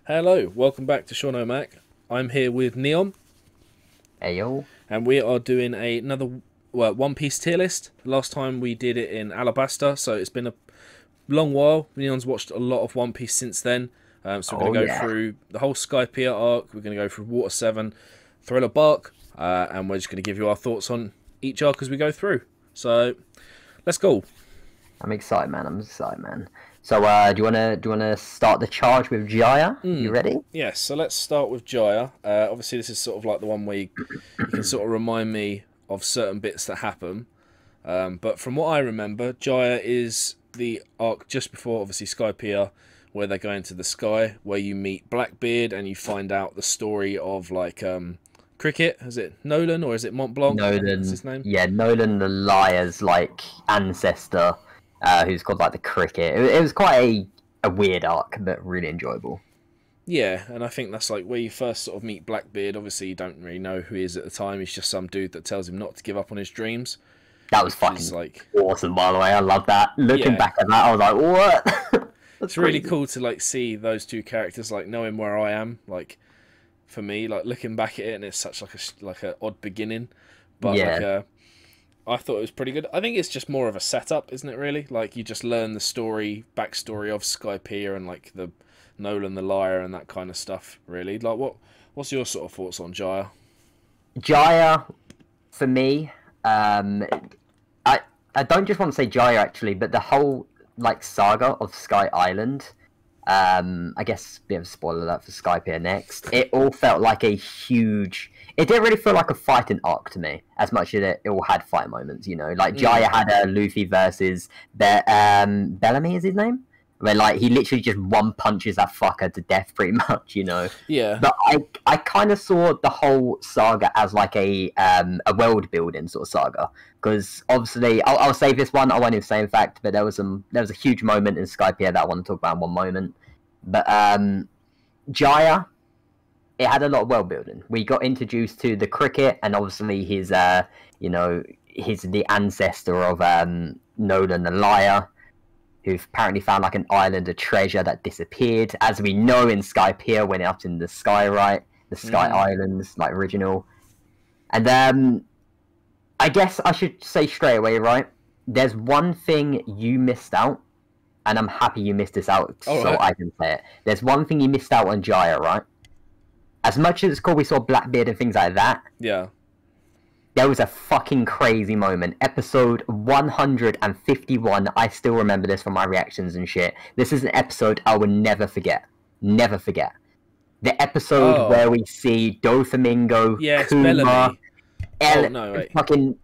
Hello, welcome back to Sean O'Mac. I'm here with Neon, Ayo. and we are doing another One Piece tier list. Last time we did it in Alabasta, so it's been a long while. Neon's watched a lot of One Piece since then, so we're Oh going to go yeah. through the whole Skypiea arc. We're going to go through Water 7, Thriller Bark, and we're just going to give you our thoughts on each arc as we go through. So, let's go. I'm excited, man. So, do you wanna start the charge with Jaya? You ready? Yes, so let's start with Jaya. Obviously, this is sort of like the one where you can sort of remind me of certain bits that happen. But from what I remember, Jaya is the arc just before, obviously, Skypiea, where they go into the sky, where you meet Blackbeard and you find out the story of, like, Cricket. Is it Nolan or is it Mont Blanc? What's Nolan. his name? Yeah, Nolan the liar's like ancestor, who's called like the cricket. It was quite a weird arc, but really enjoyable. Yeah, and I think that's like where you first sort of meet Blackbeard. Obviously, you don't really know who he is at the time. He's just some dude that tells him not to give up on his dreams. That was He's fucking like, awesome, by the way. I love that. Looking yeah, back at that, I was like, what? That's it's really crazy. cool to like see those two characters, like knowing where I am. Like for me, like looking back at it, and it's such like a odd beginning, but Yeah, I thought it was pretty good. I think it's just more of a setup, isn't it? Really, like you just learn the backstory of Skypiea and like the Nolan the liar and that kind of stuff. Really, like what's your sort of thoughts on Jaya? Jaya for me. I I don't just want to say Jaya actually, but the whole like saga of Sky Island. I guess a bit of a spoiler alert for Skypiea next. It all felt like a huge. It didn't really feel like a fighting arc to me, as much as it all had fight moments. You know, like Jaya had a Luffy versus Bellamy is his name, where like he literally just one punches that fucker to death, pretty much. You know, Yeah, but I kind of saw the whole saga as like a world building sort of saga, because obviously I'll save this one. I won't even say in fact, but there was a huge moment in Skypiea that I want to talk about in one moment. But Jaya, it had a lot of world building. We got introduced to the cricket, and obviously his he's the ancestor of Nolan the liar, who apparently found like an island of treasure that disappeared, as we know in Skypiea when up in the sky, right? The Sky Islands, like original. And I guess I should say straight away, right? There's one thing you missed out, and I'm happy you missed this out, all so right, I can say it. There's one thing you missed out on Jaya, right? As much as it's cool we saw Blackbeard and things like that, yeah. there was a fucking crazy moment. Episode 151. I still remember this from my reactions and shit. This is an episode I will never forget. Never forget. The episode Oh, where we see Doflamingo, yeah, it's Kuma, Bellamy. Oh no, wait, fucking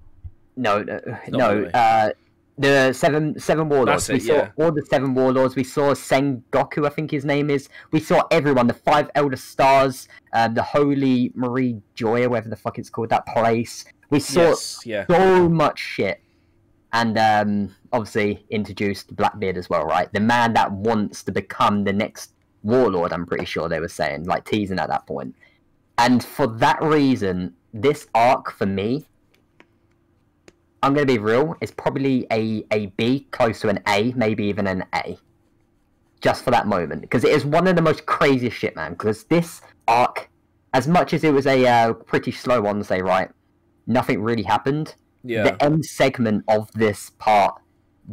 no, it's not no. Bellamy. The seven warlords. That's We it. saw Yeah, all the seven warlords. We saw Sengoku, I think his name is. We saw everyone. The five elder stars. The Holy Marie Joya, whatever the fuck it's called. That place. We saw yes, yeah, so much shit, and obviously introduced Blackbeard as well, right? The man that wants to become the next warlord. I'm pretty sure they were saying, like teasing at that point. And for that reason, this arc for me, I'm gonna be real, it's probably a B, close to an A, maybe even an A, just for that moment, because it is one of the most craziest shit, man. Because this arc, as much as it was a pretty slow one, say right, nothing really happened. yeah. The end segment of this part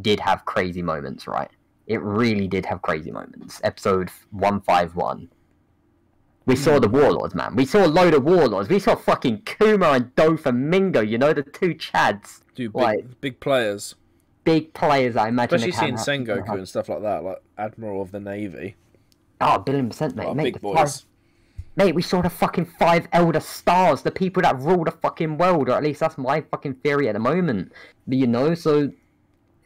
did have crazy moments, right? It really did have crazy moments. Episode 151. We saw the warlords, man. We saw a load of warlords. We saw fucking Kuma and Doflamingo, you know, the two Chads. Do Like, big players, big players, I imagine. especially they seeing can Sengoku and stuff like that, like Admiral of the Navy. Oh, billion percent, mate. Like Mate, big boys. mate, we saw the fucking five elder stars, the people that rule the fucking world, or at least that's my fucking theory at the moment. But you know, so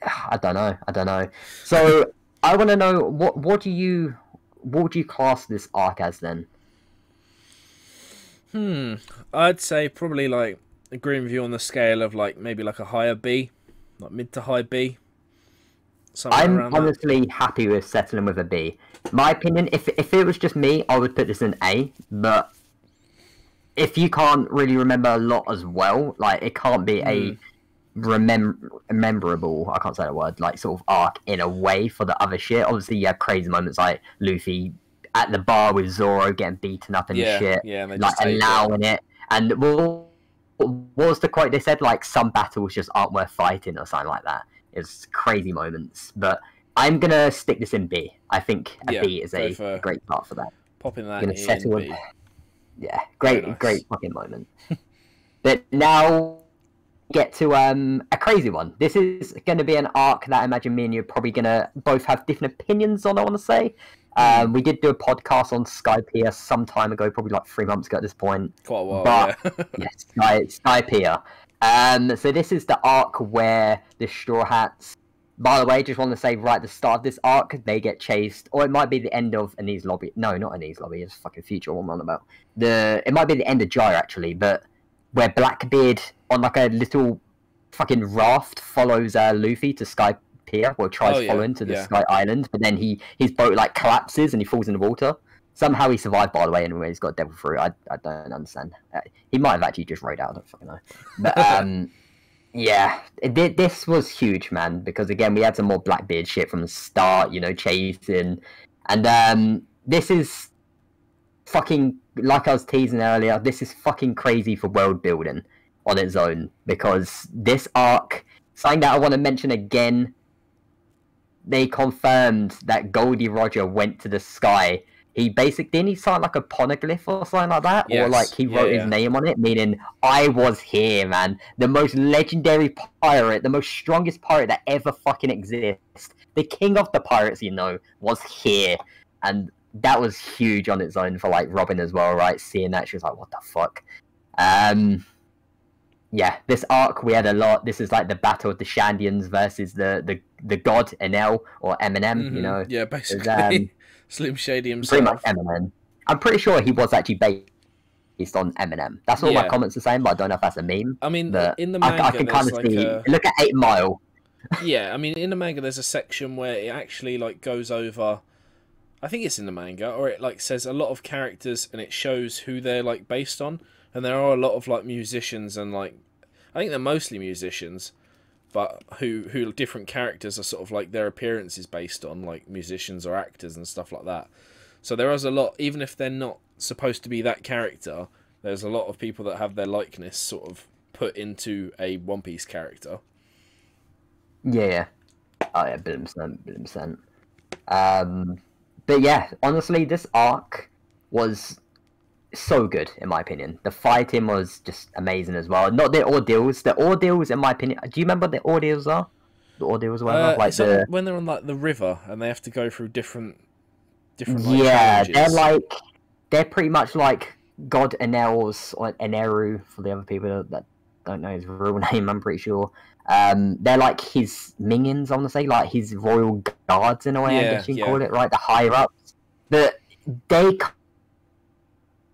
I don't know. So I want to know what do you class this arc as then? I'd say probably like agreeing with you on the scale of like maybe like a higher B, like mid to high B, somewhere I'm around that. honestly happy with settling with a B. My opinion, if it was just me, I would put this in A. But if you can't really remember a lot as well, like it can't be a memorable, I can't say the word, like sort of arc in a way for the other shit. Obviously, you have crazy moments like Luffy at the bar with Zoro getting beaten up and shit, and they like just take allowing it. And what was the quote? They said like some battles just aren't worth fighting or something like that. It's crazy moments, but I'm gonna stick this in B. I think a B is a great part for that. Popping that in B. Yeah, great fucking moment. But now get to a crazy one. This is going to be an arc that I imagine me and you are probably going to both have different opinions on, I want to say. We did do a podcast on Skypiea some time ago, probably like 3 months ago at this point. Quite a while, but, yes, Skypiea. So this is the arc where the Straw Hats... By the way, just want to say right at the start of this arc, they get chased, or it might be the end of Anis Lobby. No, not Anis Lobby. It's fucking future. What I'm on about. It might be the end of Jaya actually, but where Blackbeard on like a little fucking raft follows Luffy to Skypiea, or tries following to the Sky Island, but then his boat like collapses and he falls in the water. Somehow he survived, by the way, anyway. He's got devil fruit. I don't understand. He might have actually just rode out. I don't fucking know. But yeah, this was huge, man, because again, we had some more Blackbeard shit from the start, you know, chasing. And this is fucking, like I was teasing earlier, this is fucking crazy for world building on its own, because this arc, something that I want to mention again, they confirmed that Goldie Roger went to the sky. He didn't he sign like a poneglyph or something like that? Yes. Or like he wrote his name on it, meaning I was here, man. The most legendary pirate, the most strongest pirate that ever fucking exists. The king of the pirates, you know, was here. And that was huge on its own for like Robin as well, right? Seeing that, she was like, what the fuck? Yeah, this arc we had a lot. This is like the battle of the Shandians versus the god Enel or Eminem, you know. Yeah, basically. Slim Shady himself. Pretty much Eminem. I'm pretty sure he was actually based on Eminem. That's all my comments are saying, but I don't know if that's a meme. I mean, in the manga, I can kind of see. Look at 8 Mile. Yeah, I mean, in the manga, there's a section where it actually like goes over. I think it's in the manga, or it like says a lot of characters, and it shows who they're like based on. And there are a lot of like musicians, and like I think they're mostly musicians. But who different characters are sort of like their appearances based on, like musicians or actors and stuff like that. So there is a lot, even if they're not supposed to be that character, there's a lot of people that have their likeness sort of put into a One Piece character. Yeah. Oh yeah, billion percent. But yeah, honestly, this arc was so good in my opinion. The fighting was just amazing as well. Not the ordeals. The ordeals, in my opinion. Do you remember what the ordeals are? The ordeals, whatever. Like when they're on like the river and they have to go through different. Like, challenges. They're pretty much like God Enel's or Eneru for the other people that don't know his real name. I'm pretty sure. They're like his minions. I want to say like his royal guards in a way. I guess you can call it, right? The higher ups. But they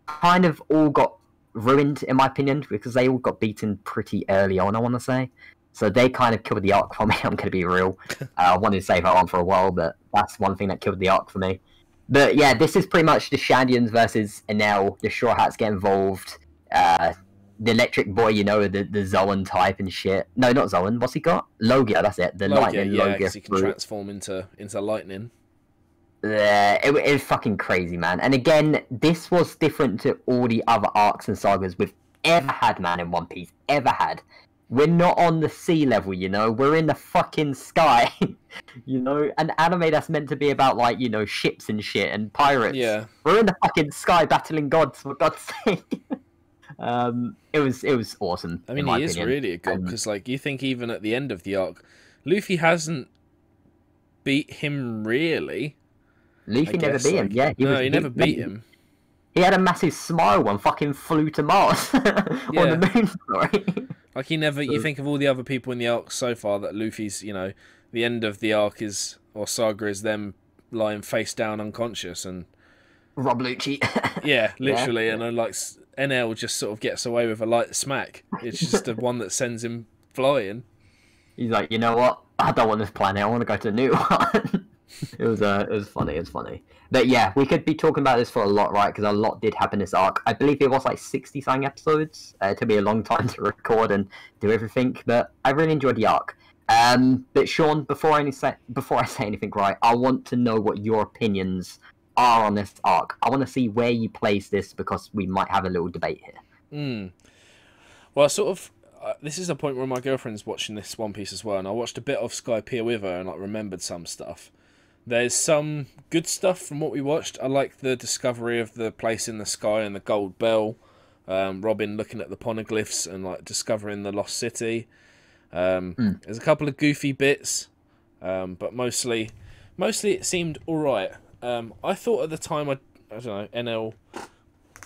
kind of all got ruined in my opinion because they all got beaten pretty early on, I want to say. So they kind of killed the arc for me. I'm going to be real. I wanted to save that on for a while, but that's one thing that killed the arc for me. But yeah, this is pretty much the Shandians versus Enel. The Straw Hats get involved. The electric boy, you know, the Zoan type and shit. No, not Zoan. What's he got? Logia, that's it. The lightning Logia. Because he can transform into lightning. It was fucking crazy, man. And again, this was different to all the other arcs and sagas we've ever had, man, in One Piece. Ever had. We're not on the sea level, you know? We're in the fucking sky. You know? An anime that's meant to be about, like, you know, ships and shit and pirates. Yeah. We're in the fucking sky battling gods, for God's sake. It was awesome. I mean, he is really a god, because, like, you think even at the end of the arc, Luffy hasn't beat him, really. Luffy never beat him, yeah. He never beat him. He had a massive smile and fucking flew to Mars on the moon, sorry. Like, he never... You think of all the other people in the arc so far that Luffy's, you know, the end of the arc is... Or saga is them lying face down unconscious and... Rob Lucci. Yeah, literally. Yeah. And then, like, NL just sort of gets away with a light smack. It's just the one that sends him flying. He's like, you know what? I don't want this planet. I want to go to a new one. It was funny. It was funny. But yeah, we could be talking about this for a lot, right? Because a lot did happen this arc. I believe it was like 60-something episodes. It took me a long time to record and do everything, but I really enjoyed the arc. But Sean, before I say anything, right, I want to know what your opinions are on this arc. I want to see where you place this because we might have a little debate here. Well, sort of. This is a point where my girlfriend's watching this One Piece as well, and I watched a bit of Skypiea with her and like remembered some stuff. There's some good stuff from what we watched. I like the discovery of the place in the sky and the gold bell. Robin looking at the poneglyphs and like discovering the lost city. There's a couple of goofy bits, but mostly it seemed all right. I thought at the time I don't know NL.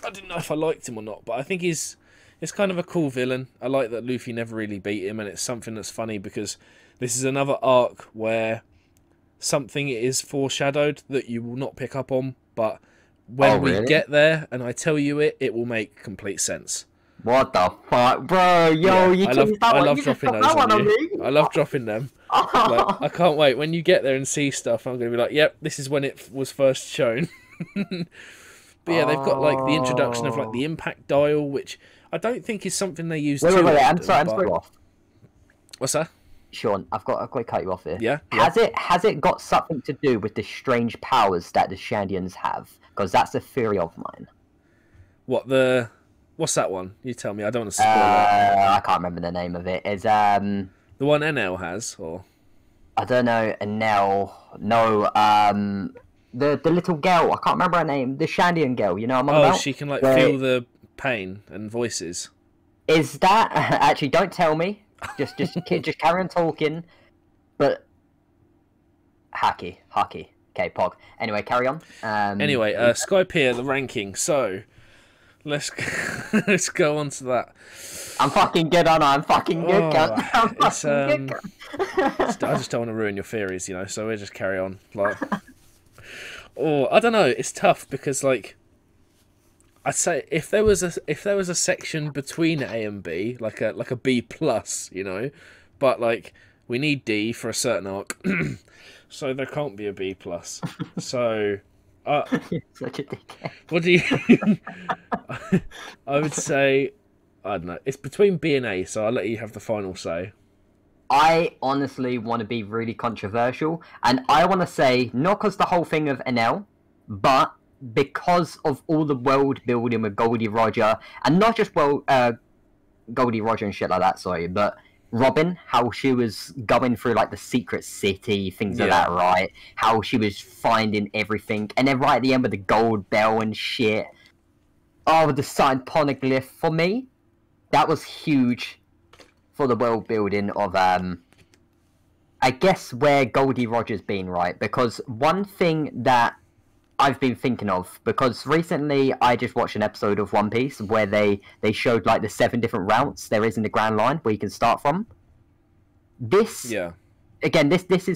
I didn't know if I liked him or not, but I think it's kind of a cool villain. I like that Luffy never really beat him, and it's something that's funny because this is another arc where something is foreshadowed that you will not pick up on, but when we get there and I tell you it will make complete sense. What the fuck, bro? Yo, yeah, I love dropping those on you. I love dropping them. Like, I can't wait. When you get there and see stuff, I'm going to be like, yep, this is when it was first shown. But yeah, they've got like the introduction of like the impact dial, which I don't think is something they use too often. Wait, I'm sorry. What's that? Sean, I've got to cut you off here. Yeah. Has it got something to do with the strange powers that the Shandians have? Because that's a theory of mine. What's that one? You tell me. I don't want to spoil it. I can't remember the name of it. It's the one NL has, or I don't know. NL. No. The little girl. I can't remember her name. The Shandian girl. You know what I'm about? She can like feel the pain and voices. Is that actually? Don't tell me. Just carry on talking. But Haki. Okay, Pog. Anyway, carry on. Anyway, Skypiea, the ranking. So let's go on to that. I'm fucking good, aren't I? I'm fucking good. I just don't want to ruin your theories, you know. So we'll just carry on. Like, I don't know. It's tough because like. I'd say if there was a section between A and B, like a B plus, you know, but like we need D for a certain arc, so there can't be a B plus. So, such a dickhead. What do you? I would say I don't know. It's between B and A, so I'll let you have the final say. I honestly want to be really controversial, and I want to say not because the whole thing of NL, but because of all the world building with Goldie Roger, and not just Goldie Roger and shit like that, sorry, but Robin, how she was going through like the secret city, things like that, right? How she was finding everything, and then right at the end with the gold bell and shit. Oh, the signed poneglyph, for me, that was huge for the world building of I guess where Goldie Roger's been, right? Because one thing that I've been thinking of, because recently I just watched an episode of One Piece where they showed like the 7 different routes there is in the Grand Line where you can start from. This is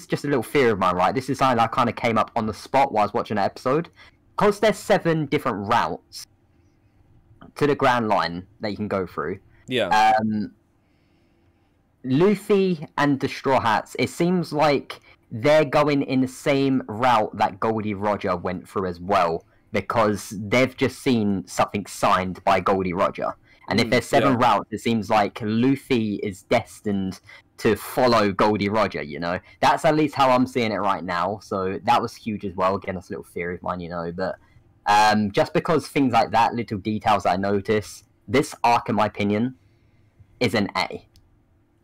just a little theory of mine, right? This is something that kind of came up on the spot while I was watching an episode. Because there's 7 different routes to the Grand Line that you can go through. Yeah. Luffy and the Straw Hats, it seems like they're going in the same route that Goldie Roger went through as well, because they've just seen something signed by Goldie Roger. And if there's 7 routes, it seems like Luffy is destined to follow Goldie Roger, you know? That's at least how I'm seeing it right now, so that was huge as well. Again, that's a little theory of mine, you know, but just because things like that, little details I notice, this arc, in my opinion, is an A.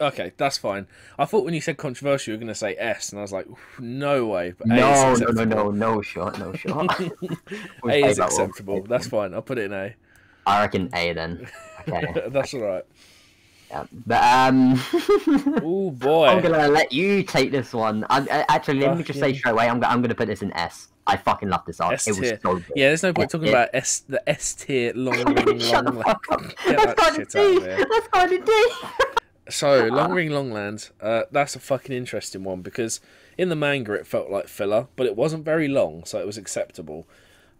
Okay, that's fine. I thought when you said controversial, you were going to say S, and I was like, no way. But no shot. A is acceptable. That's fine. I'll put it in A. I reckon A then. Okay. That's all right. Yeah, but oh boy, I'm gonna let you take this one. Actually, let me just say straight away, I'm gonna put this in S. I fucking love this arc. It was so good. Yeah, there's no point talking about the S tier long. Get that shit out of here. That's kind of D. So, Long Ring Longland, that's a fucking interesting one, because in the manga it felt like filler, but it wasn't very long, so it was acceptable.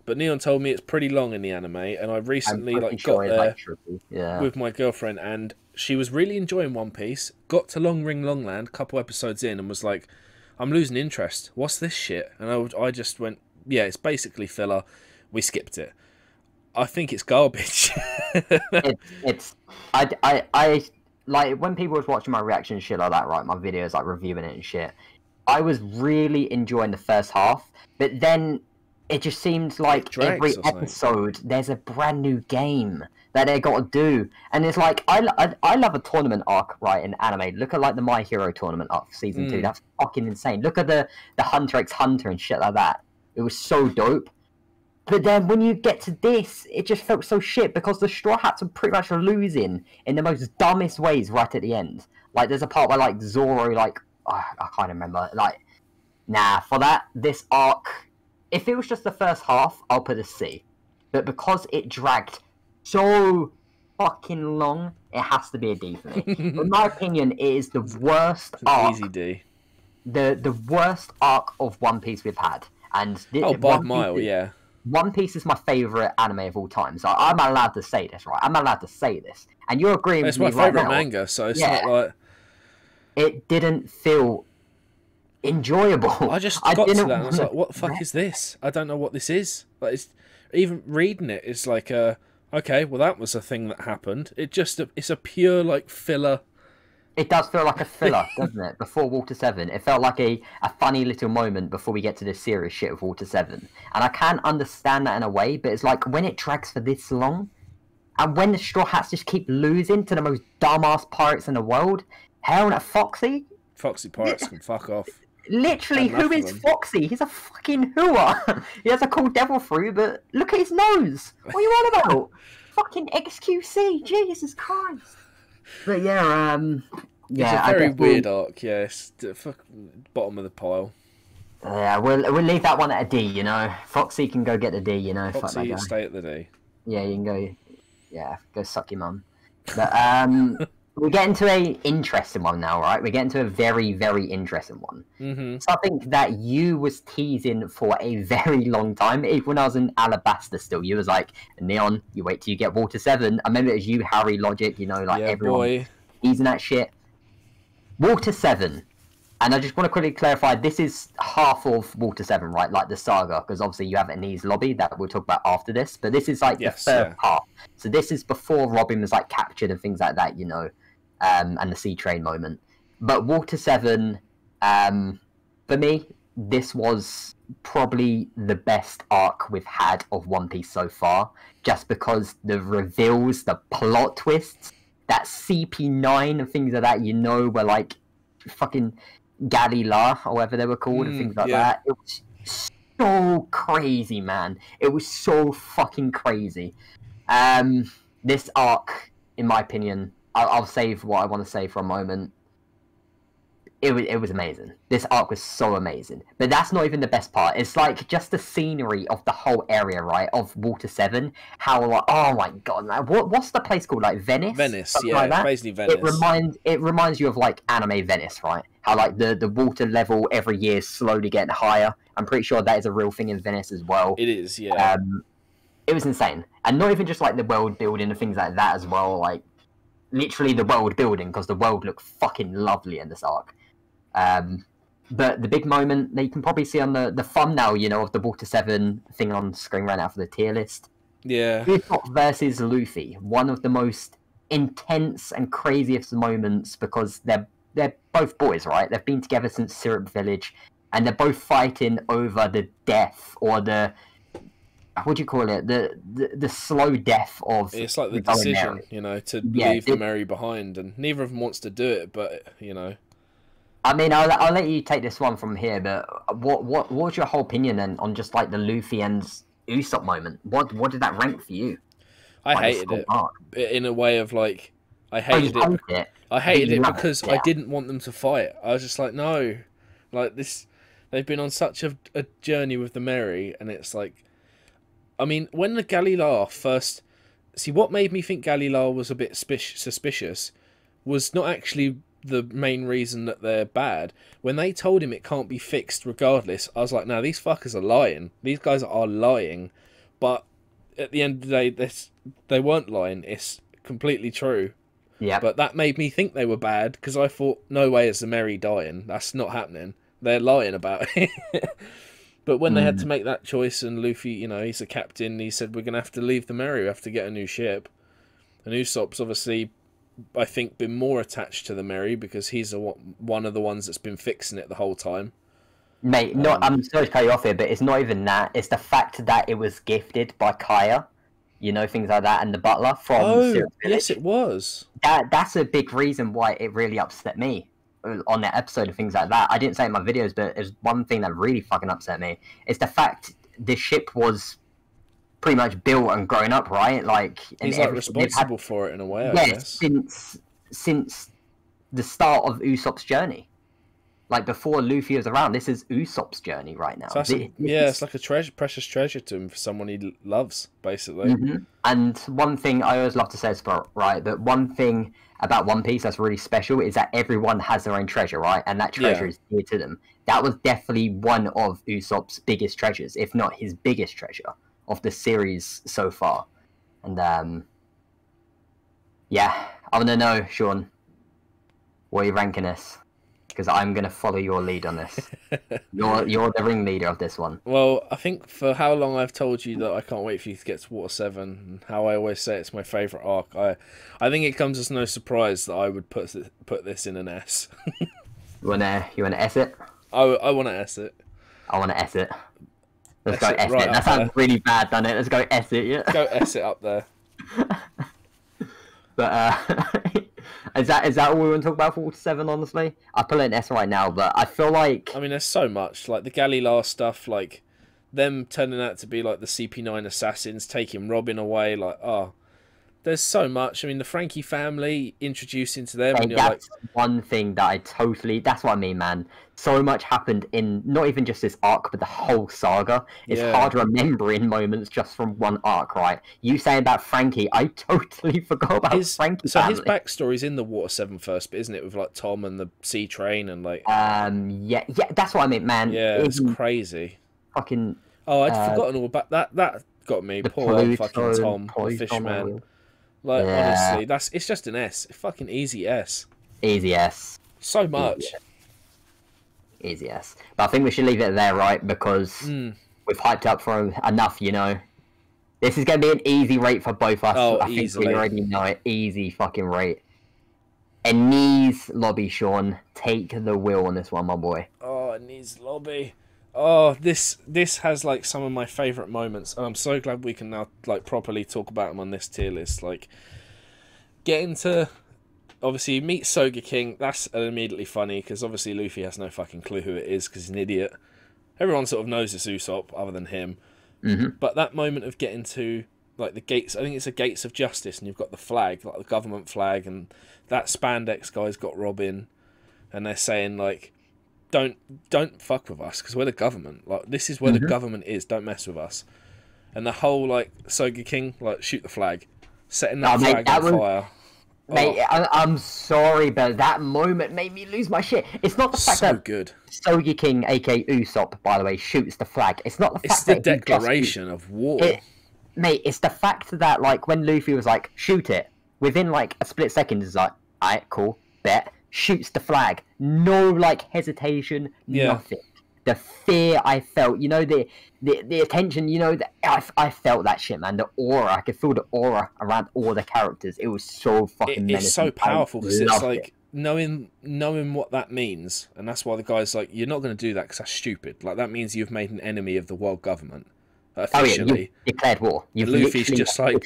But Neon told me it's pretty long in the anime, and I recently got there with my girlfriend, and she was really enjoying One Piece, got to Long Ring Longland, a couple episodes in, and was like, I'm losing interest. What's this shit? And I just went, yeah, it's basically filler. We skipped it. I think it's garbage. I like, when people was watching my reaction and shit like that, right, my videos, like, reviewing it and shit, I was really enjoying the first half, but then it just seems like drags every or something. episode there's a brand new game that they got to do, and it's like I love a tournament arc, right, in anime. Look at like the My Hero tournament arc for season 2. That's fucking insane. Look at the Hunter x Hunter and shit like that. It was so dope. But then when you get to this, it just felt so shit because the Straw Hats are pretty much losing in the most dumbest ways right at the end. Like there's a part where like Zoro, like I can't remember, like nah, for that this arc, if it was just the first half, I'll put a C. But because it dragged so fucking long, it has to be a D for me. In my opinion, it is the worst arc. Easy D. The worst arc of One Piece we've had. And by a mile, yeah. One Piece is my favourite anime of all time, so I'm allowed to say this, right? I'm allowed to say this. And you're agreeing with me right now. It's my favourite manga, so it's not like... It didn't feel enjoyable. I just got to that and I was like, what the fuck is this? I don't know what this is. Like, it's, even reading it, it's like, okay, well that was a thing that happened. It's a pure, like, filler. It does feel like a filler, doesn't it? Before Water 7. It felt like a funny little moment before we get to this serious shit of Water 7. And I can understand that in a way, but it's like when it drags for this long, and when the Straw Hats just keep losing to the most dumbass pirates in the world, hell, that Foxy? Foxy pirates can fuck off. Literally, who is Foxy? He's a fucking hooah. He has a cool devil fruit, but look at his nose. What are you on about? Fucking XQC, Jesus Christ. But yeah, it's a very weird arc. Yeah, it's the bottom of the pile. Yeah, we'll leave that one at a D. You know, Foxy can go get the D. You know, Foxy, you stay at the D. Yeah, you can go. Yeah, go suck your mum. But we're getting to a interesting one now, right? We're getting to a very, very interesting one. Mm-hmm. Something that you was teasing for a very long time. Even when I was in Alabasta still, you was like, Neon, you wait till you get Water 7. I remember it was you, Harry, Logic, you know, like everyone teasing that shit. Water 7. And I just want to quickly clarify, this is half of Water 7, right? Like the saga, because obviously you have Ani's lobby that we'll talk about after this. But this is like the third part. So this is before Robin was like captured and things like that, you know. And the Sea Train moment. But Water 7, for me, this was probably the best arc we've had of One Piece so far, just because the reveals, the plot twists, that CP9 and things like that, you know, were like fucking Galila, or whatever they were called, and things like that. It was so crazy, man. It was so fucking crazy. This arc, in my opinion, I'll save what I want to say for a moment. It was amazing. This arc was so amazing. But that's not even the best part. It's like just the scenery of the whole area, right? Of Water 7. How like, oh my god, man. What's the place called? Like Venice? Venice, something yeah, like that? basically Venice. It reminds you of like anime Venice, right? How like the water level every year is slowly getting higher. I'm pretty sure that is a real thing in Venice as well. It is, yeah. It was insane. And not even just like the world building and things like that as well, like literally the world building, because the world looked fucking lovely in this arc. But the big moment that you can probably see on the thumbnail, you know, of the Water 7 thing on screen right now for the tier list. Yeah. Usopp versus Luffy, one of the most intense and craziest moments, because they're both boys, right? They've been together since Syrup Village, and they're both fighting over the death, or the, what do you call it? The slow death of... It's like the decision, you know, to leave the Merry behind, and neither of them wants to do it, but, you know. I mean, I'll let you take this one from here, but what was your whole opinion then on just like the Luffy and Usopp moment? What did that rank for you? I hated it in a way of like, I hated it. I hated it because I didn't want them to fight. I was just like, no, like this. They've been on such a journey with the Merry, and it's like, I mean, when the Galila first, see, what made me think Galila was a bit suspicious was not actually the main reason that they're bad. When they told him it can't be fixed regardless, I was like, no, these fuckers are lying. These guys are lying. But at the end of the day, they weren't lying. It's completely true. Yeah. But that made me think they were bad, because I thought, no way is the Merry dying. That's not happening. They're lying about it. But when they had to make that choice, and Luffy, you know, he's a captain, he said, we're going to have to leave the Merry. We have to get a new ship. And Usopp's obviously, I think, been more attached to the Merry, because he's one of the ones that's been fixing it the whole time. Mate, not. I'm sorry to cut you off here, but it's not even that. It's the fact that it was gifted by Kaya, you know, things like that, and the butler from Syrup Village. Yes, it was. That's a big reason why it really upset me on that episode and things like that. I didn't say it in my videos, but it's one thing that really fucking upset me. It's the fact the ship was pretty much built and grown up, right? Like he's like responsible for it in a way, I guess. Since the start of Usopp's journey. Like before Luffy was around, this is Usopp's journey right now. So it's like a precious treasure to him for someone he loves, basically. And one thing I always love to say is, right, but one thing about One Piece that's really special is that everyone has their own treasure, right? And that treasure is dear to them. That was definitely one of Usopp's biggest treasures, if not his biggest treasure of the series so far. And yeah, I want to know, Sean, what are you ranking this? Because I'm going to follow your lead on this. You're the ringleader of this one. Well, I think for how long I've told you that I can't wait for you to get to Water 7, and how I always say it's my favourite arc, I think it comes as no surprise that I would put this in an S. You wanna S it? I want to S it. I want to S it. Let's go S it. Right That sounds really bad, doesn't it? Let's go S it, yeah? Go S it up there. But is that all we want to talk about for Water 7, honestly? I put it in S right now, but I feel like... I mean, there's so much. Like, the Galileo stuff, like, them turning out to be, like, the CP9 assassins, taking Robin away, like, there's so much. I mean, the Frankie family, introducing to them, and you're that's one thing that I totally... That's what I mean, man. So much happened in not even just this arc, but the whole saga. It's hard remembering moments just from one arc, right? You saying about Frankie, I totally forgot about Frankie. So his backstory's in the Water 7 first bit, isn't it? With, like, Tom and the sea train and, like... Yeah, that's what I meant, man. Yeah, it's crazy. Fucking... Oh, I'd forgotten all about that. That got me. Poor old fucking Tom, the fishman. Like, honestly, it's just an S. Fucking easy S. Easy S. So much. Easy S. But I think we should leave it there, right? Because we've hyped up for enough, you know. This is going to be an easy rate for both us. Oh, I easily. think we already know it. Easy fucking rate. Enies Lobby, Sean. Take the wheel on this one, my boy. Oh, Enies Lobby. Oh, this has, like, some of my favourite moments, and I'm so glad we can now, like, properly talk about them on this tier list. Like, getting to, obviously, you meet Sogeking, that's immediately funny, because obviously Luffy has no fucking clue who it is, because he's an idiot. Everyone sort of knows it's Usopp, other than him. But that moment of getting to, like, the gates, I think it's the Gates of Justice, and you've got the flag, like, the government flag, and that spandex guy's got Robin, and they're saying, like, don't fuck with us, because we're the government. Like, this is where the government is. Don't mess with us. And the whole, like, Sogeking, like, shoot the flag, setting that flag on fire. Mate, I'm sorry, but that moment made me lose my shit. It's not the fact that good. Sogeking, aka Usopp, by the way, shoots the flag. It's not the fact it's the declaration of war. Mate, it's the fact that, like, when Luffy was like, shoot it, within, like, a split second, it's like, alright, cool, bet. Shoots the flag. No, like, hesitation, nothing. The fear I felt, you know, the attention, you know, I felt that shit, man. The aura, I could feel the aura around all the characters. It was so fucking menacing. It's so powerful, because it's like, knowing what that means, and that's why the guy's like, you're not going to do that because that's stupid. Like, that means you've made an enemy of the world government. Officially. You've declared war. Luffy's just like,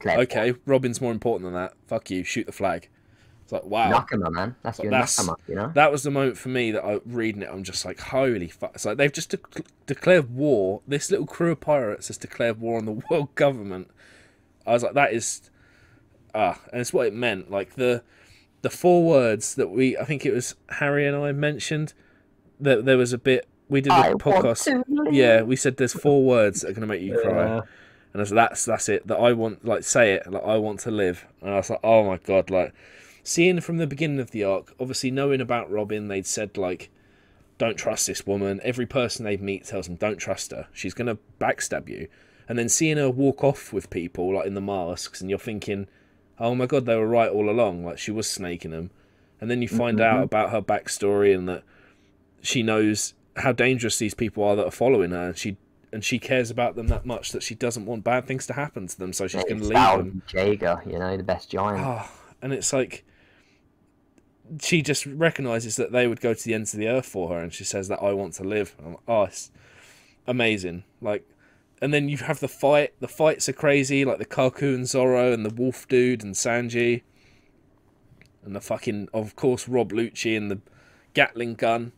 okay, Robin's more important than that. Fuck you, shoot the flag. It's like, wow. Nakama, man. That's your Nakama, you know? That was the moment for me that I reading it, I'm just like, holy fuck. It's like, they've just declared war. This little crew of pirates has declared war on the world government. I was like, that is... and it's what it meant. Like, the 4 words that I think it was Harry and I mentioned, that there was a bit... We did a podcast. Yeah, we said there's 4 words that are going to make you cry. And I was like, that's it. That I want, like, say it. Like, I want to live. And I was like, oh my God, like... Seeing from the beginning of the arc, obviously knowing about Robin, they'd said, like, don't trust this woman. Every person they meet tells them, don't trust her. She's going to backstab you. And then seeing her walk off with people, like, in the masks, and you're thinking, oh my God, they were right all along. Like, she was snaking them. And then you find out about her backstory, and that she knows how dangerous these people are that are following her. And she cares about them that much that she doesn't want bad things to happen to them, so she's going to leave them. Jaeger, you know, the best giant. And it's like... she just recognises that they would go to the ends of the earth for her, and she says that I want to live. I'm like, oh, it's amazing. Like, and then you have the fight. The fights are crazy, like the Kaku and Zoro and the Wolf Dude and Sanji. And the fucking, of course, Rob Lucci and the Gatling gun.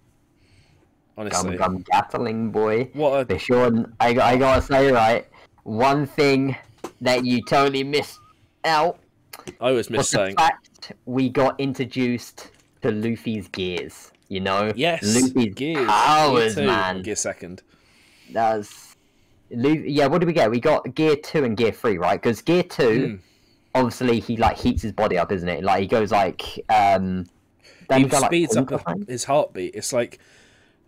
Honestly. Gum Gatling, boy. What a... For sure, I gotta say, right, one thing that you totally missed out. I always miss saying. The fact we got introduced to Luffy's gears, you know? Yes, Luffy's gears. powers, Gear 2, man. Gear 2nd. That's... Yeah, what did we get? We got Gear 2 and Gear 3, right? Because Gear 2... Obviously, he like heats his body up, isn't it? Like he goes like He go, speeds like, up his heartbeat. It's like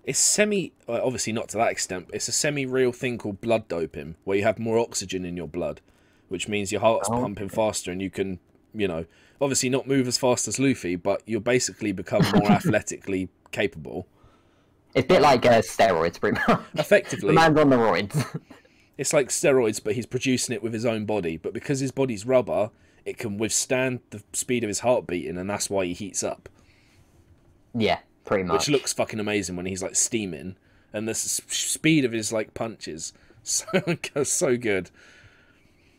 it's semi. Obviously, not to that extent. But it's a semi-real thing called blood doping, where you have more oxygen in your blood, which means your heart's pumping faster, and you can, you know, obviously not move as fast as Luffy, but you'll basically become more athletically capable. It's a bit like steroids, pretty much. Effectively, the man's on the roids. It's like steroids, but he's producing it with his own body. But because his body's rubber, it can withstand the speed of his heart beating, and that's why he heats up. Yeah, pretty much. Which looks fucking amazing when he's like steaming, and the speed of his like punches, so good.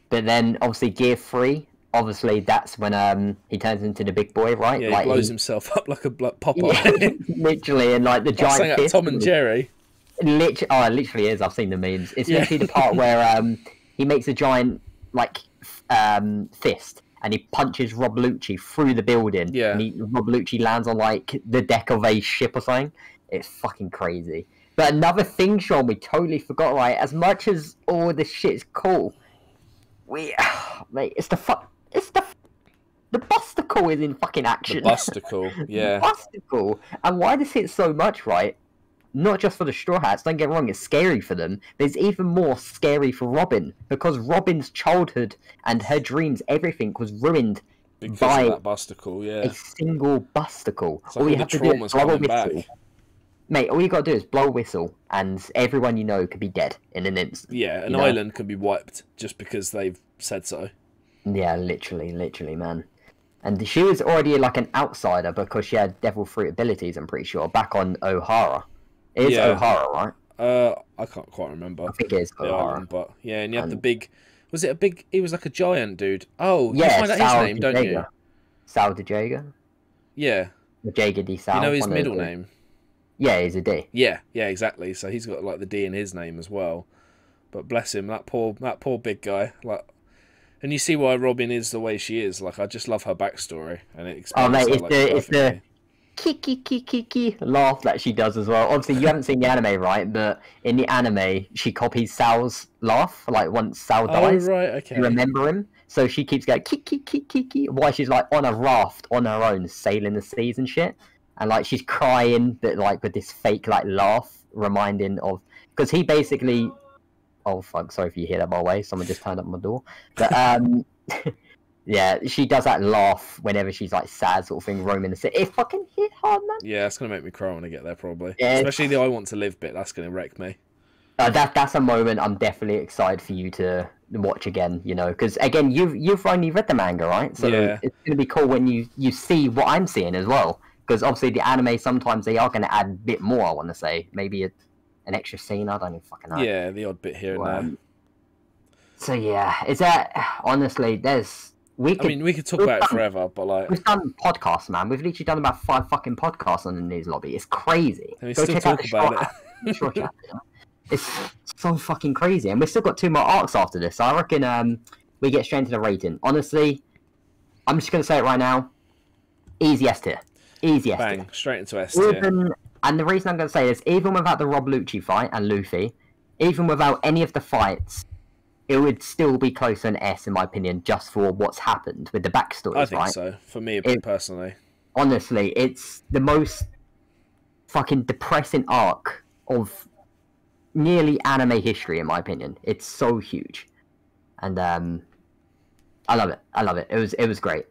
But then obviously Gear 3, obviously that's when he turns into the big boy, right? Yeah, like, he blows himself up like a Popeye. Yeah, literally, and like the giant fist. Tom and Jerry. Literally, oh, it literally is. I've seen the memes. It's literally the part where he makes a giant like fist, and he punches Rob Lucci through the building. Yeah. And Rob Lucci lands on like the deck of a ship or something. It's fucking crazy. But another thing, Sean, we totally forgot. Right, as much as all this shit's cool, mate, it's the Busticle is in fucking action. The Busticle, yeah. The Busticle, and why this hits so much, right? Not just for the Straw Hats, don't get me wrong, it's scary for them, but it's even more scary for Robin, because Robin's childhood and her dreams, everything was ruined because by of that Busticle, yeah. a single Busticle. It's like all you have to do is blow a whistle. Back. Mate, all you gotta do is blow a whistle, and everyone you know could be dead in an instant. Yeah, an island can be wiped just because they've said so. Yeah, literally, man. And she was already like an outsider because she had devil fruit abilities, I'm pretty sure, back on O'Hara. It is O'Hara, right? I can't quite remember. I think it is O'Hara. Island, but yeah, and you have the big... Was it a big... He was like a giant dude. Oh, yeah, you find out his name, don't you? Sal de Jager? Yeah. The Jager de Sal. You know his middle name? Yeah, he's a D. Yeah, exactly. So he's got like the D in his name as well. But bless him, that poor big guy. Like, and you see why Robin is the way she is. Like, I just love her backstory, and it explains. Oh mate, it's the kiki laugh that she does as well. Obviously, you haven't seen the anime, right? But in the anime, she copies Sal's laugh. Like once Sal dies, right, okay. You remember him, so she keeps going kiki. While she's like on a raft on her own, sailing the seas and shit, and like she's crying, but like with this fake like laugh, reminding of because he basically. Oh fuck! Sorry if you hear that by the way. Someone just turned up my door. But yeah, she does that laugh whenever she's like sad, sort of thing, roaming the city. It fucking hit hard, man. Yeah, it's gonna make me cry when I get there, probably. Yeah, especially the "I want to live" bit. That's gonna wreck me. That's a moment I'm definitely excited for you to watch again. You know, because again, you've only read the manga, right? So yeah. It's gonna be cool when you see what I'm seeing as well. Because obviously the anime sometimes they are gonna add a bit more. I want to say maybe an extra scene. I don't even fucking know. Yeah, the odd bit here and there. So yeah, is that honestly? We could talk about it forever, but like we've done podcasts, man. We've literally done about 5 fucking podcasts on the news lobby. It's crazy. And we still talk about it. It's so fucking crazy, and we've still got 2 more arcs after this. So I reckon we get straight into the rating. Honestly, I'm just gonna say it right now. Easy S tier. Easy S tier. Bang, straight into S tier. And the reason I'm going to say this, even without the Rob Lucci fight and Luffy, even without any of the fights, it would still be close to an S in my opinion, just for what's happened with the backstories, I think right? so. For me, personally. Honestly, it's the most fucking depressing arc of nearly anime history, in my opinion. It's so huge. And I love it. It was great.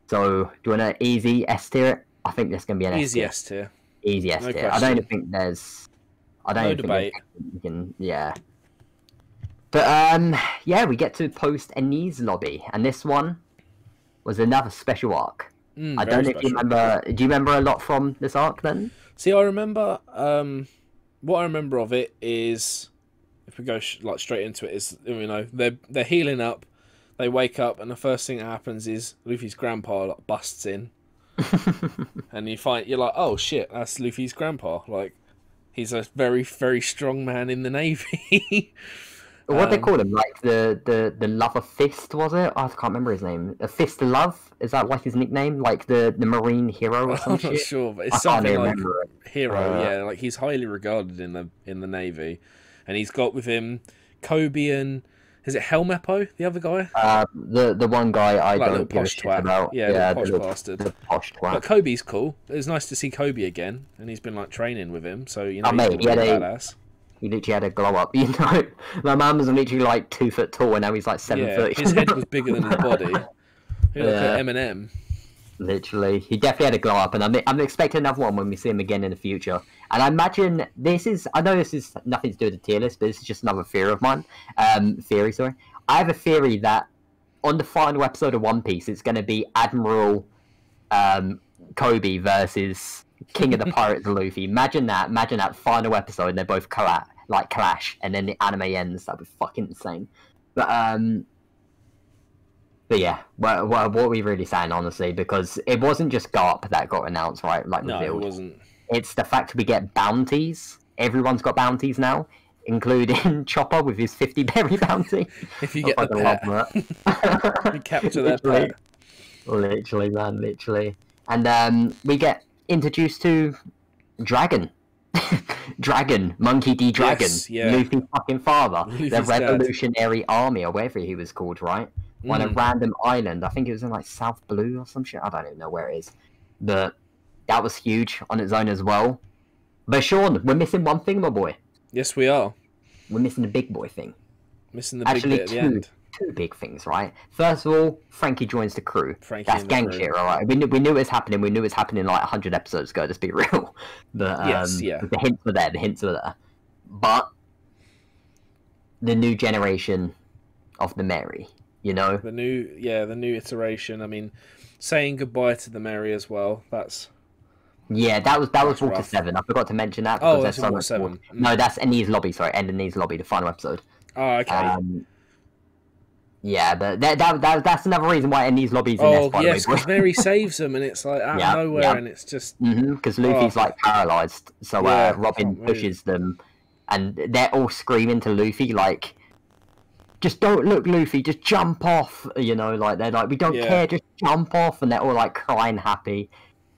So, do you want an easy S tier it? I think there's going to be an easy S tier. Easy S tier. I don't think there's... Yeah. But, yeah, we get to post Enies lobby. And this one was another special arc. I very don't know if you special. remember. Do you remember a lot from this arc then? See, I remember. What I remember of it is, if we go like straight into it, is they're healing up. They wake up, and the first thing that happens is Luffy's grandpa like, busts in, and you're like, oh shit, that's Luffy's grandpa. Like, he's a very very strong man in the navy. What they call him? Like the Lover Fist, was it? Oh, I can't remember his name. A Fist of Love? Is that like his nickname? Like the Marine hero or some shit? I'm not sure, but it's I can't something like remember it. hero. Yeah, like he's highly regarded in the navy, and he's got with him Kobe and is it Helmeppo, the other guy? The one guy I like don't give a shit about. Yeah, the posh bastard. The posh twat. But Kobe's cool. It was nice to see Kobe again, and he's been like training with him, so Oh, he's mate, a badass. He literally had a glow up, you know. My man was literally like 2 foot tall, and now he's like 7 foot. His head was bigger than his body. He looked like Eminem. Literally, he definitely had a glow up, and I'm expecting another one when we see him again in the future. And I imagine I know this is nothing to do with the tier list, but this is just another theory of mine. Sorry. I have a theory that on the final episode of One Piece, it's going to be Admiral Kobe versus King of the Pirates Luffy. Imagine that final episode, and they both clash, and then the anime ends. That'd be fucking insane. But yeah, what are we really saying, honestly? Because it wasn't just Garp that got announced, right? Like no, revealed. It wasn't. It's the fact we get bounties. Everyone's got bounties now, including Chopper with his 50 berry bounty. If you get the pet. You capture that pet. Literally, man, literally. And we get introduced to Dragon. Monkey D. Dragon. Yes, yeah. Luffy's fucking father. Luffy's the Revolutionary Army, or wherever he was called, right? On a random island. I think it was in like South Blue or some shit. I don't even know where it is. But that was huge on its own as well. But Sean, we're missing one thing, my boy. Yes, we are. We're missing the big boy thing. Missing the big bit at the end. Two big things, right? First of all, Frankie joins the crew. That's gang shit, all right? We knew it was happening. We knew it was happening like 100 episodes ago, let's be real. But yes, yeah. The hints were there. But the new generation of the Mary, you know? The new iteration. I mean, saying goodbye to the Mary as well. That's... Yeah, that was Water 7. I forgot to mention that. Oh, that's Water 7. No, that's Enies Lobby, sorry. Enies Lobby, the final episode. Oh, okay. Yeah, but that's another reason why Enies Lobby's in this, by the way. Yes, because Mary saves them, and it's like out of nowhere, and it's just... Because Luffy's like paralysed, so Robin pushes them, and they're all screaming to Luffy, like, just don't look, Luffy, just jump off, you know, like, they're like, we don't care, just jump off, and they're all like crying happy.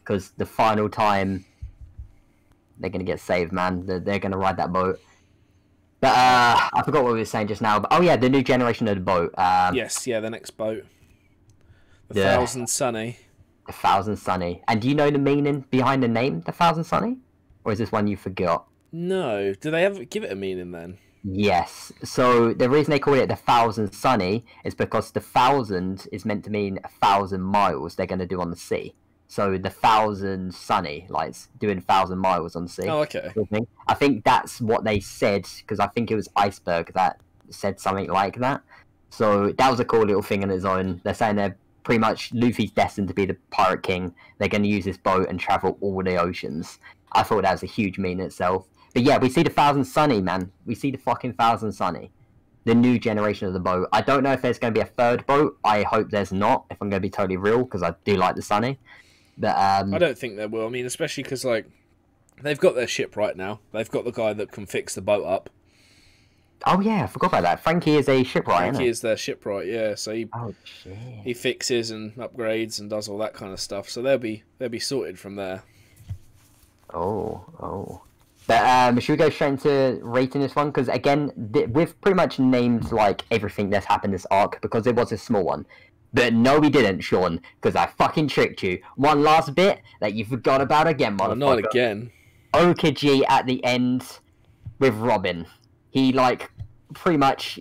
Because the final time they're going to get saved, man. They're going to ride that boat. But I forgot what we were saying just now. But, oh, yeah, the new generation of the boat. Yes, the next boat. The Thousand Sunny. The Thousand Sunny. And do you know the meaning behind the name, the Thousand Sunny? Or is this one you forgot? No. Do they ever give it a meaning then? Yes. So the reason they call it the Thousand Sunny is because the 1,000 is meant to mean 1,000 miles they're going to do on the sea. So the 1,000 Sunny, like doing 1,000 miles on the sea. Oh, okay. I think that's what they said, because I think it was Iceberg that said something like that. So that was a cool little thing on its own. They're saying they're pretty much Luffy's destined to be the pirate king. They're going to use this boat and travel all the oceans. I thought that was a huge meaning itself. But yeah, we see the 1,000 Sunny, man. We see the fucking 1,000 Sunny. The new generation of the boat. I don't know if there's going to be a third boat. I hope there's not, if I'm going to be totally real, because I do like the Sunny. But, I don't think there will. I mean, especially because, like, they've got their ship right now. They've got the guy that can fix the boat up. Oh, yeah, I forgot about that. Frankie is a shipwright, Frankie is their shipwright, yeah. So shit. He fixes and upgrades and does all that kind of stuff. So they'll be sorted from there. Oh. But should we go straight into rating this one? Because, again, we've pretty much named, like, everything that's happened this arc, because it was a small one. But no, we didn't, Sean, because I fucking tricked you. One last bit that you forgot about again, motherfucker. Not again. Okaji at the end with Robin. He, like, pretty much,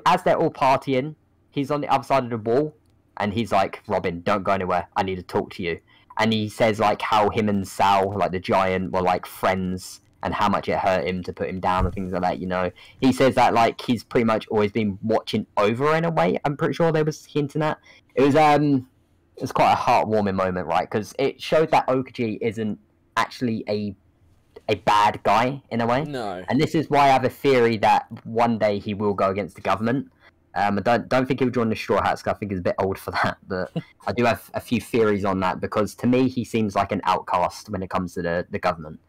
as they're all partying, he's on the other side of the wall, and he's like, Robin, don't go anywhere. I need to talk to you. And he says, like, how him and Sal, like, the giant, were, like, friends, and how much it hurt him to put him down and things like that, you know. He says that, like, he's pretty much always been watching over in a way, I'm pretty sure they was hinting at. It was, it's quite a heartwarming moment, right? Because it showed that Okaji isn't actually a bad guy in a way. No. And this is why I have a theory that one day he will go against the government. I don't think he'll join the Straw Hats, because I think he's a bit old for that. But I do have a few theories on that, because to me he seems like an outcast when it comes to the government.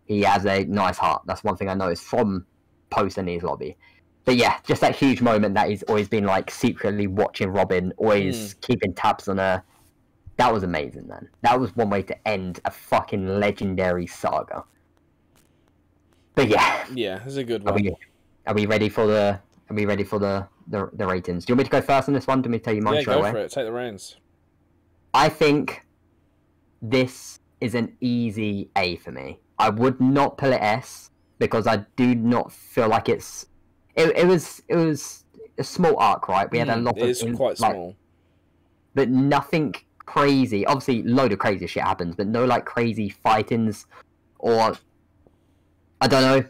He has a nice heart. That's one thing I noticed from post Enies Lobby. But yeah, just that huge moment that he's always been like secretly watching Robin, always keeping tabs on her. That was amazing, man. That was one way to end a fucking legendary saga. But yeah, it's a good one. Are we ready for the ratings? Do you want me to go first on this one? Do you want me to tell you mine straight away? Yeah, go for it. Take the reins. I think this is an easy A for me. I would not put it S, because I do not feel like it was a small arc, right? We had a lot of... It is quite small. But nothing crazy. Obviously, load of crazy shit happens, but no like crazy fightings or... I don't know,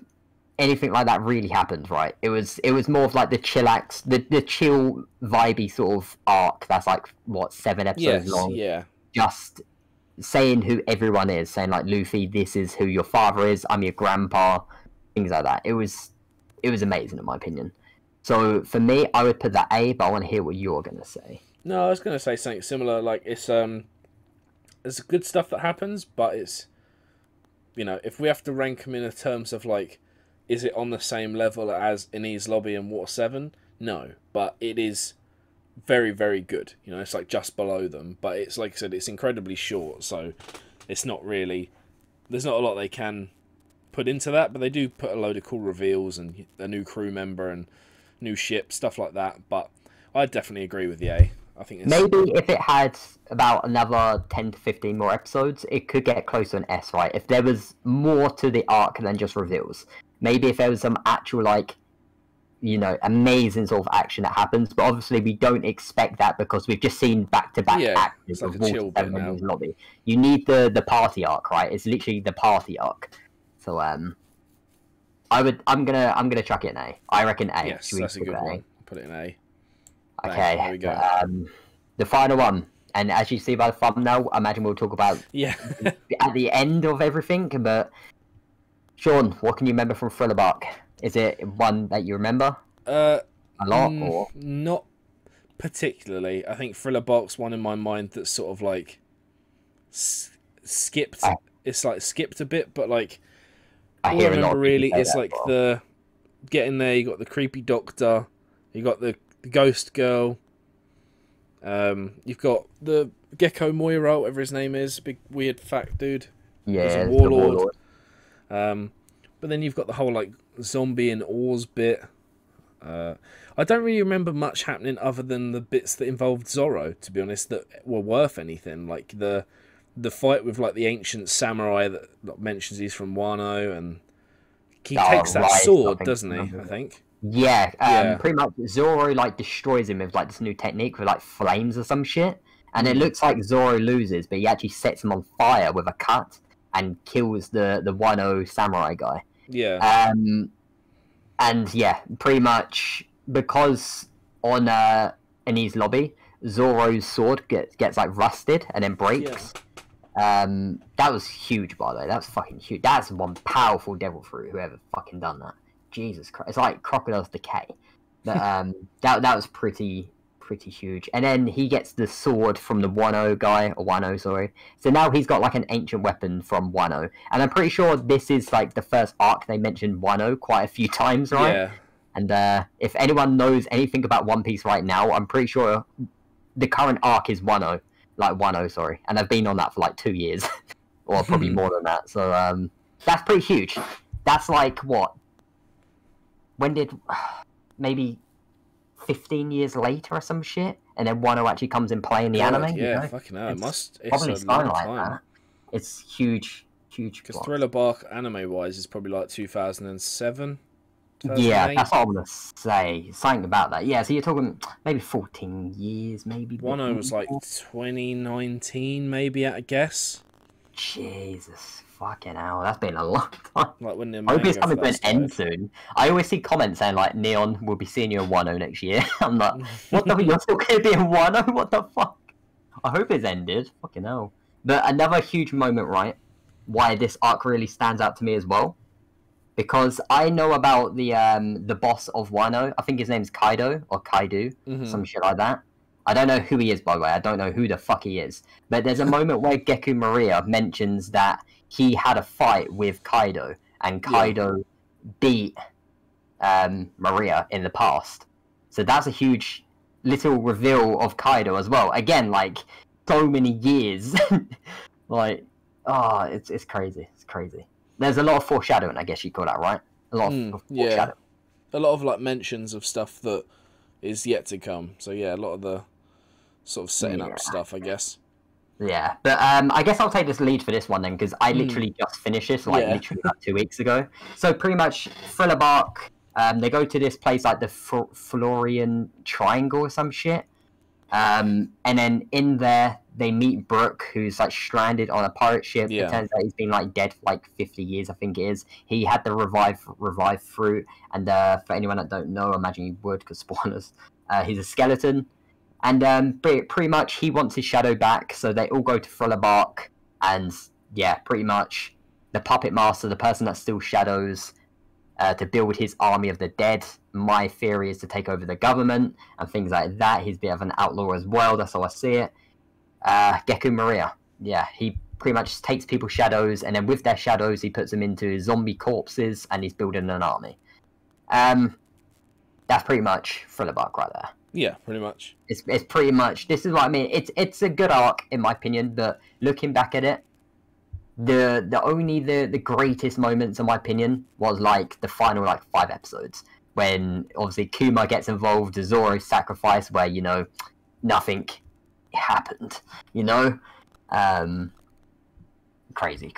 anything like that really happened, right? It was more of like the chillax, the chill vibey sort of arc that's like, what, 7 episodes long? Yeah. Just saying who everyone is, saying like, Luffy, this is who your father is, I'm your grandpa, things like that. It was amazing in my opinion. So for me, I would put that A, but I want to hear what you're going to say. No, I was going to say something similar. Like, there's good stuff that happens, but it's, you know, if we have to rank them in terms of, like, is it on the same level as Enies Lobby and Water 7? No, but it is very, very good. You know, it's, like, just below them. But it's, like I said, it's incredibly short, so it's not really... There's not a lot they can put into that, but they do put a load of cool reveals and a new crew member and new ship, stuff like that. But I definitely agree with the A. I think it's... Maybe if it had about another 10 to 15 more episodes, it could get close to an S, right? If there was more to the arc than just reveals. Maybe if there was some actual, like, you know, amazing sort of action that happens. But obviously we don't expect that, because we've just seen back-to-back actors like of Water 7 and Lobby. You need the party arc, right? It's literally the party arc. So I'm gonna chuck it in A. I reckon A. Yes, that's a good one. I'll put it in A. Okay, there we go. The final one, and as you see by the thumbnail, I imagine we'll talk about at the end of everything. But Sean, what can you remember from Thriller Bark? Is it one that you remember a lot, or not particularly? I think Thriller Bark's one in my mind that's sort of like skipped. It's like skipped a bit, but like all I remember really is like the getting there. You got the creepy doctor. You got the ghost girl. You've got the Gecko Moira, whatever his name is, big weird fat dude. Yeah, he's a warlord. But then you've got the whole like zombie and oars bit. I don't really remember much happening other than the bits that involved Zoro, to be honest, that were worth anything. Like the fight with like the ancient samurai that mentions he's from Wano, and he takes that sword, doesn't he? I think. Yeah, pretty much Zoro like destroys him with like this new technique with like flames or some shit, and it looks like Zoro loses, but he actually sets him on fire with a cut and kills the Wano samurai guy. Yeah. And yeah, pretty much because on Enies Lobby, Zoro's sword gets like rusted and then breaks. Yeah. That was huge, by the way. That was fucking huge. That's one powerful devil fruit, whoever fucking done that. Jesus Christ, it's like Crocodile's Decay. But that was pretty huge. And then he gets the sword from the Wano, sorry. So now he's got like an ancient weapon from Wano. And I'm pretty sure this is like the first arc they mentioned Wano quite a few times, right? Yeah. And if anyone knows anything about One Piece right now, I'm pretty sure the current arc is Wano. Like Wano, sorry. And I've been on that for like 2 years. Or probably more than that. So that's pretty huge. That's like what? When did maybe 15 years later or some shit, and then Wano actually comes in play in the anime? Yeah, you know? fucking hell. It's probably a long time. Like that. It's huge. Because Thriller Bark anime-wise is probably like 2007. Yeah, that's what I'm gonna say. Something about that. Yeah, so you're talking maybe 14 years, maybe. Wano was like 2019, maybe at a guess. Jesus. Fucking hell, that's been a long time. Like when I hope it's coming to an end soon. I always see comments saying like, Neon will be seeing you in Wano next year. I'm like, what the fuck? You're still going to be in Wano? What the fuck? I hope it's ended. Fucking hell. But another huge moment, right? Why this arc really stands out to me as well, because I know about the boss of Wano. I think his name's Kaido or Kaido, some shit like that. I don't know who he is, by the way. I don't know who the fuck he is. But there's a moment where Geku Maria mentions that he had a fight with Kaido, and Kaido beat Maria in the past. So that's a huge little reveal of Kaido as well. Again, like, so many years. Like, it's crazy. It's crazy. There's a lot of foreshadowing, I guess you call that, right? A lot of foreshadowing. A lot of, like, mentions of stuff that is yet to come. So, yeah, a lot of the sort of setting up stuff, I guess. Yeah, but I guess I'll take this lead for this one then, because I literally just finished this, like, literally like 2 weeks ago. So, pretty much, Thriller Bark, they go to this place, like, the Florian Triangle or some shit. And then in there, they meet Brooke, who's, like, stranded on a pirate ship. It turns out he's been, like, dead for, like, 50 years, I think it is. He had the revive fruit, and for anyone that don't know, I imagine you would, because spoilers, he's a skeleton. And pretty much he wants his shadow back, so they all go to Thriller Bark, and yeah, pretty much the puppet master, the person that steals shadows, to build his army of the dead. My theory is to take over the government and things like that. He's a bit of an outlaw as well, that's how I see it. Geku Maria, yeah, he pretty much takes people's shadows, and then with their shadows he puts them into zombie corpses, and he's building an army. That's pretty much Thriller Bark right there. Yeah, pretty much. It's pretty much, this is what I mean. It's a good arc in my opinion, but looking back at it, the greatest moments in my opinion was like the final like 5 episodes, when obviously Kuma gets involved, the Zoro sacrifice, where, you know, nothing happened, you know. Crazy.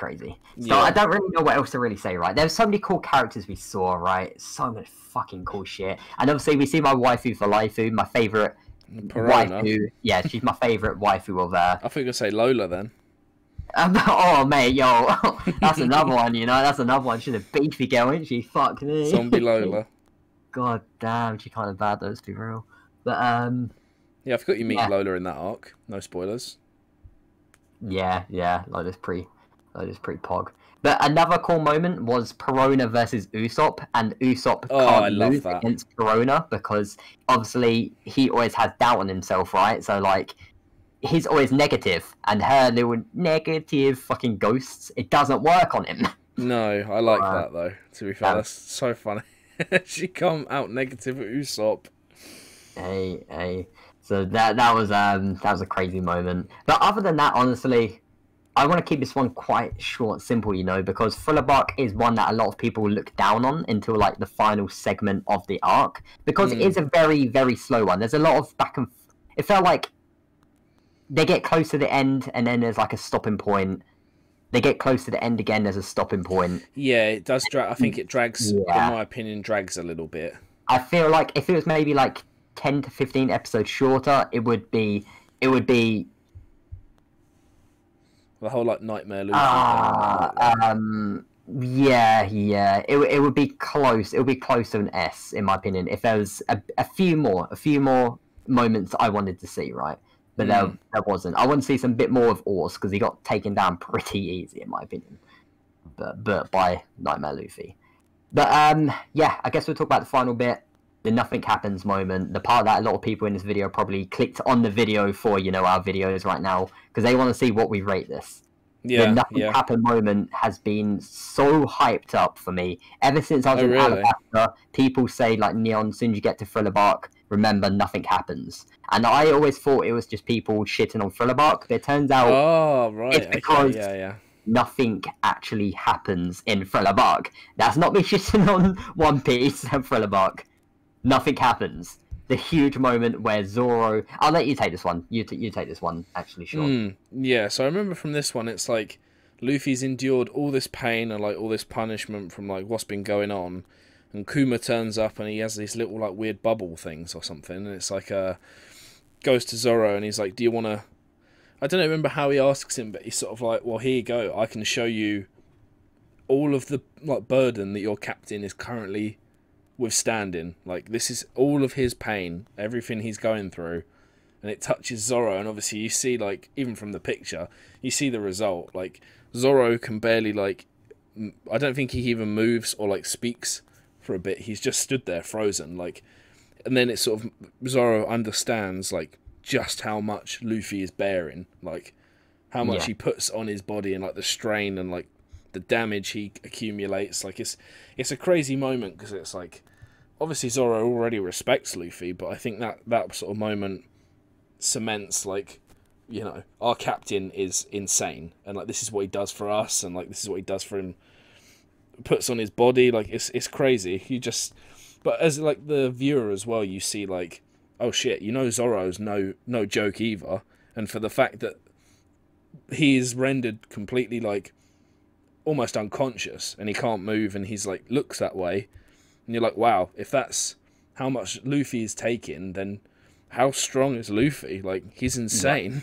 So I don't really know what else to really say, right? There's so many cool characters we saw, right? So much fucking cool shit. And obviously we see my waifu for Laifu, my favourite waifu. Yeah, she's my favourite waifu of I think you'll say Lola then. Oh mate, yo, that's another one, you know, that's another one. She's a beefy girl, isn't she? Fuck me. Zombie Lola. God damn, she kind of bad though, to be real. But yeah, I forgot you meet Lola in that arc. No spoilers. Yeah, Lola's pretty pog. But another cool moment was Perona versus Usopp, and Usopp can't lose against Perona because obviously he always has doubt on himself, right? So like, he's always negative, and her little negative fucking ghosts, it doesn't work on him. No, I like that though. To be fair, that's so funny. She come out negative at Usopp. Hey. So that was a crazy moment. But other than that, honestly, I want to keep this one quite short, simple, you know, because Thriller Bark is one that a lot of people look down on until like the final segment of the arc, because it is a very, very slow one. There's a lot of back and it felt like they get close to the end and then there's like a stopping point. They get close to the end again, there's a stopping point. Yeah, it does drag. I think it drags, in my opinion, drags a little bit. I feel like if it was maybe like 10 to 15 episodes shorter, it would be the whole like Nightmare Luffy. It would be close. It would be close to an S in my opinion if there was a few more moments I wanted to see, right? But there wasn't. I want to see some bit more of Oars because he got taken down pretty easy in my opinion. But by Nightmare Luffy. But yeah, I guess we'll talk about the final bit. The nothing happens moment, the part that a lot of people in this video probably clicked on the video for, you know, our videos right now, because they want to see what we rate this. The nothing happen moment has been so hyped up for me. Ever since I was in Alabasta, people say, like, Neon, as soon as you get to Thriller Bark, remember, nothing happens. And I always thought it was just people shitting on Thriller Bark, but it turns out it's because nothing actually happens in Thriller Bark. That's not me shitting on One Piece and Thriller Bark. Nothing happens. The huge moment where Zoro... I'll let you take this one. You take this one, actually, Sean. Yeah, so I remember from this one, it's like Luffy's endured all this pain and like all this punishment from like what's been going on, and Kuma turns up and he has these little like weird bubble things or something, and it's like goes to Zoro and he's like, do you want to... I don't remember how he asks him, but he's sort of like, well, here you go. I can show you all of the like burden that your captain is currently withstanding. Like, this is all of his pain, everything he's going through, and it touches Zoro, and obviously you see, like, even from the picture, you see the result. Like, Zoro can barely, like, I don't think he even moves or, like, speaks for a bit. He's just stood there frozen, like, and then it's sort of, Zoro understands, like, just how much Luffy is bearing, like, how much he puts on his body, and, like, the strain and, like, the damage he accumulates. Like, it's a crazy moment, because it's like, obviously Zoro already respects Luffy, but I think that sort of moment cements, like, you know, our captain is insane, and, like, this is what he does for us, and, like, this is what he does for him, puts on his body. Like, it's crazy. You just, but as, like, the viewer as well, you see, like, oh shit, you know, Zoro's no joke either, and for the fact that he is rendered completely, like, almost unconscious, and he can't move, and he's, like, looks that way, and you're like, wow, if that's how much Luffy is taking, then how strong is Luffy? Like, he's insane.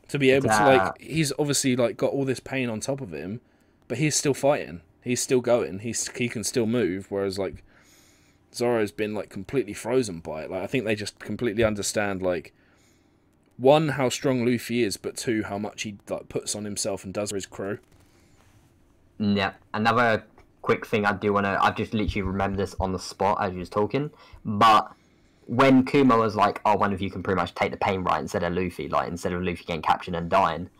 To be able to, like, he's obviously, like, got all this pain on top of him, but he's still fighting. He's still going. He can still move, whereas, like, Zoro's been, like, completely frozen by it. Like, I think they just completely understand, like, one, how strong Luffy is, but two, how much he, like, puts on himself and does for his crew. Yeah, another quick thing I do want to... I've just literally remembered this on the spot as you was talking, but when Kuma was like, oh, one of you can pretty much take the pain, right, instead of Luffy, like, instead of Luffy getting captured and dying,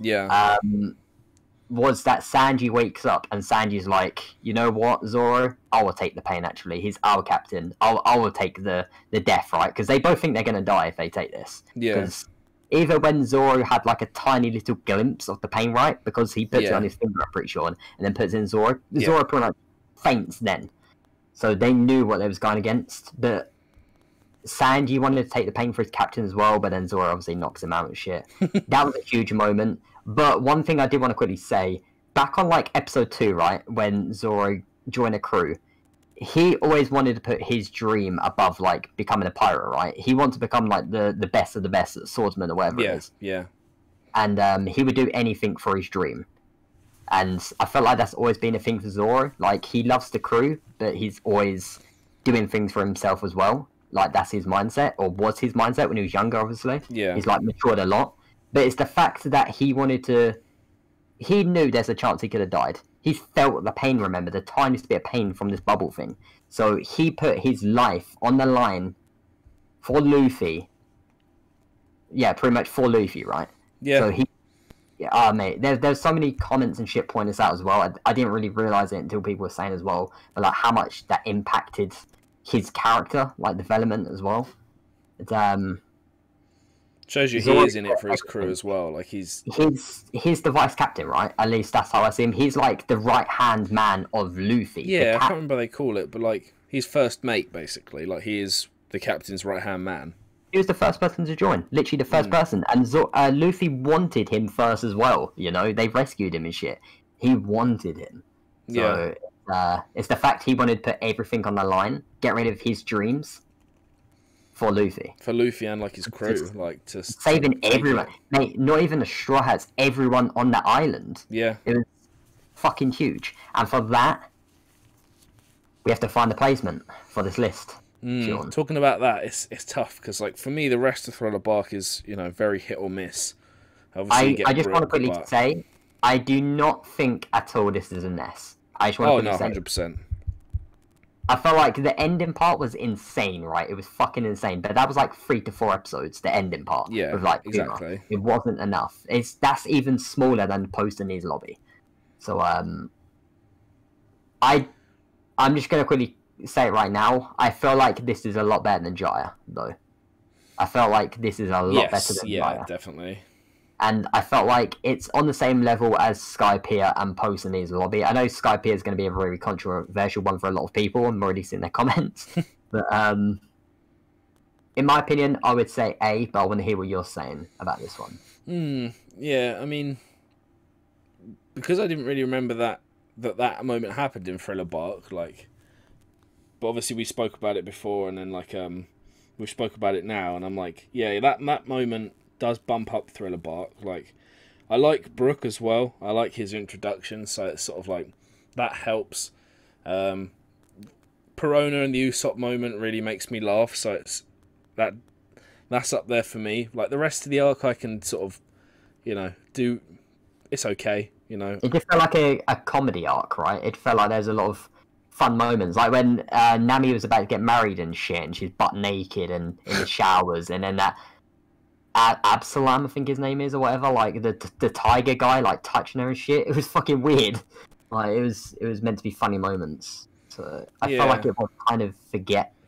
was that Sanji wakes up, and Sanji's like, you know what, Zoro? I will take the pain, actually. He's our captain. I will take the death, right? Because they both think they're going to die if they take this. Yeah. Because either when Zoro had, like, a tiny little glimpse of the pain, right? Because he puts it on his finger, I'm pretty sure, and then puts it in Zoro. Zoro pretty much faints then. So they knew what they was going against. But Sanji wanted to take the pain for his captain as well, but then Zoro obviously knocks him out and shit. That was a huge moment. But one thing I did want to quickly say, back on, like, episode 2, right, when Zoro joined a crew, he always wanted to put his dream above, like, becoming a pirate, right? He wanted to become, like, the best of the best swordsman or whatever it is. Yeah. And he would do anything for his dream. And I felt like that's always been a thing for Zoro. Like, he loves the crew, but he's always doing things for himself as well. Like, that's his mindset, or was his mindset when he was younger, obviously. Yeah. He's, like, matured a lot. But it's the fact that he wanted to... He knew there's a chance he could have died. He felt the pain, remember, the tiniest bit of pain from this bubble thing. So he put his life on the line for Luffy. Yeah, pretty much for Luffy, right? Yeah. So he... mate, there's so many comments and shit pointing this out as well. I didn't really realise it until people were saying as well, but, like, how much that impacted his character, like, development as well. It's, shows you he is in it for his crew as well. Like, he's the vice captain, right? At least that's how I see him. He's, like, the right hand man of Luffy. Yeah, I can't remember what they call it, but, like, he's first mate, basically. Like, he is the captain's right hand man. He was the first person to join, literally the first person, and Luffy wanted him first as well. You know, they rescued him and shit. He wanted him. So, it's the fact he wanted to put everything on the line, get rid of his dreams. For Luffy. For Luffy and, like, his crew. Like, to saving everyone. Mate, not even the Straw Hats, everyone on the island. Yeah. It was fucking huge. And for that, we have to find a placement for this list. Talking about that, it's tough, because, like, for me, the rest of Thriller Bark is, you know, very hit or miss. I just want to quickly say, I do not think at all this is a mess. I just want to quickly say... 100%. I felt like the ending part was insane, right? It was fucking insane. But that was like 3 to 4 episodes, the ending part. Yeah, with, like, exactly. It wasn't enough. That's even smaller than Post-Anese lobby. So, I'm just going to quickly say it right now. I feel like this is a lot better than Jaya, though. I felt like this is a lot better than Jaya. Yeah, definitely. And I felt like it's on the same level as Skypiea and Post-Anese lobby. I know Skypiea is going to be a very controversial one for a lot of people. I'm already seeing their comments. But in my opinion, I would say A, but I want to hear what you're saying about this one. Yeah, I mean, because I didn't really remember that moment happened in Thriller Bark, like, but obviously we spoke about it before, and then, like, we spoke about it now, and I'm like, yeah, that moment does bump up Thriller Bark. Like, I like Brook as well. I like his introduction, so it's sort of like that helps. Perona and the Usopp moment really makes me laugh, so it's that That's up there for me. Like the rest of the arc, I can sort of, do. It's okay, It just felt like a comedy arc, right? It felt like there's a lot of fun moments, like when Nami was about to get married and shit, and she's butt naked and in the showers, and then that Absalom, I think his name is, or whatever, like the tiger guy, like touching her and shit. It was fucking weird. Like it was meant to be funny moments. So I felt like it was kind of